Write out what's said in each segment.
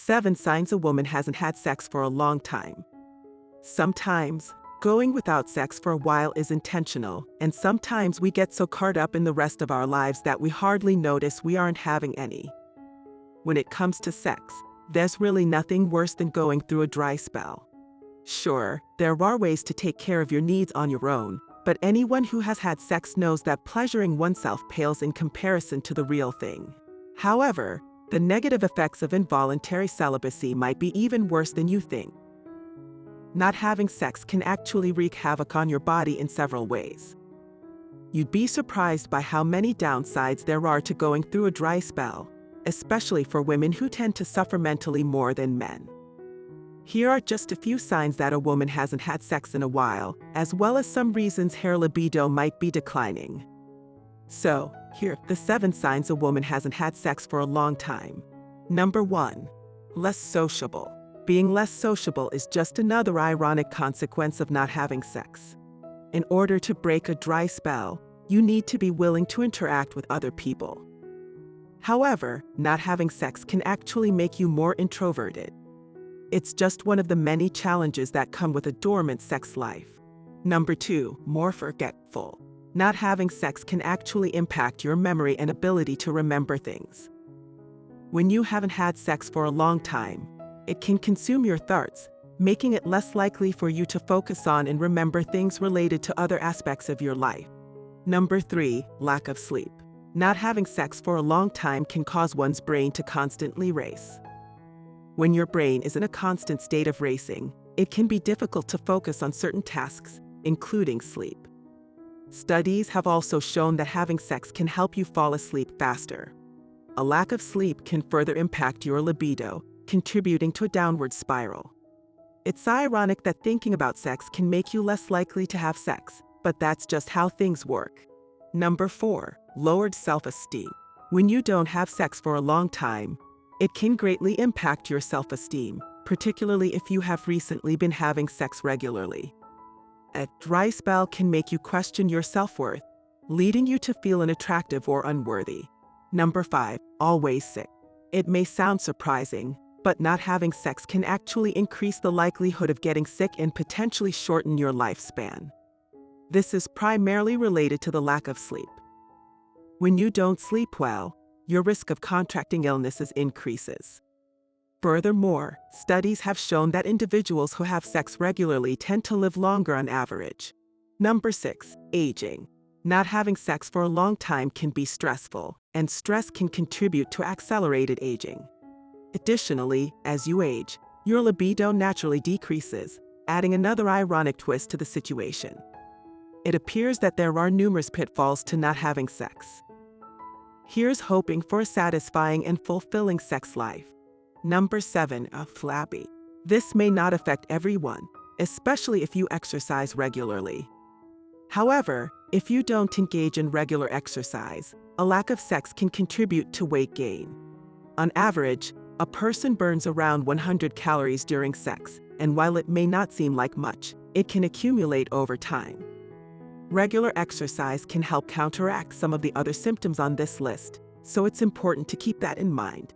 7 signs a woman hasn't had sex for a long time. Sometimes, going without sex for a while is intentional, and sometimes we get so caught up in the rest of our lives that we hardly notice we aren't having any. When it comes to sex, there's really nothing worse than going through a dry spell. Sure, there are ways to take care of your needs on your own, but anyone who has had sex knows that pleasuring oneself pales in comparison to the real thing. However, the negative effects of involuntary celibacy might be even worse than you think. Not having sex can actually wreak havoc on your body in several ways. You'd be surprised by how many downsides there are to going through a dry spell, especially for women who tend to suffer mentally more than men. Here are just a few signs that a woman hasn't had sex in a while, as well as some reasons her libido might be declining. So, here are the 7 signs a woman hasn't had sex for a long time. Number 1. Less sociable. Being less sociable is just another ironic consequence of not having sex. In order to break a dry spell, you need to be willing to interact with other people. However, not having sex can actually make you more introverted. It's just one of the many challenges that come with a dormant sex life. Number 2. More forgetful. Not having sex can actually impact your memory and ability to remember things. When you haven't had sex for a long time, it can consume your thoughts, making it less likely for you to focus on and remember things related to other aspects of your life. Number 3. Lack of sleep. Not having sex for a long time can cause one's brain to constantly race. When your brain is in a constant state of racing, it can be difficult to focus on certain tasks, including sleep. Studies have also shown that having sex can help you fall asleep faster. A lack of sleep can further impact your libido, contributing to a downward spiral. It's ironic that thinking about sex can make you less likely to have sex, but that's just how things work. Number 4. Lowered self-esteem. When you don't have sex for a long time, it can greatly impact your self-esteem, particularly if you have recently been having sex regularly. A dry spell can make you question your self-worth, leading you to feel unattractive or unworthy. Number 5. Always sick. It may sound surprising, but not having sex can actually increase the likelihood of getting sick and potentially shorten your lifespan. This is primarily related to the lack of sleep. When you don't sleep well, your risk of contracting illnesses increases. Furthermore, studies have shown that individuals who have sex regularly tend to live longer on average. Number 6. Aging. Not having sex for a long time can be stressful, and stress can contribute to accelerated aging. Additionally, as you age, your libido naturally decreases, adding another ironic twist to the situation. It appears that there are numerous pitfalls to not having sex. Here's hoping for a satisfying and fulfilling sex life. Number 7. Flabby. This may not affect everyone, especially if you exercise regularly. However, if you don't engage in regular exercise, a lack of sex can contribute to weight gain. On average, a person burns around 100 calories during sex, and while it may not seem like much, it can accumulate over time. Regular exercise can help counteract some of the other symptoms on this list, so it's important to keep that in mind.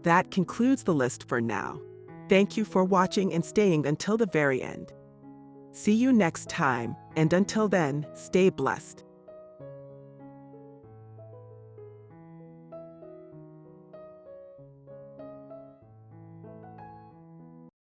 That concludes the list for now. Thank you for watching and staying until the very end. See you next time, and until then, stay blessed.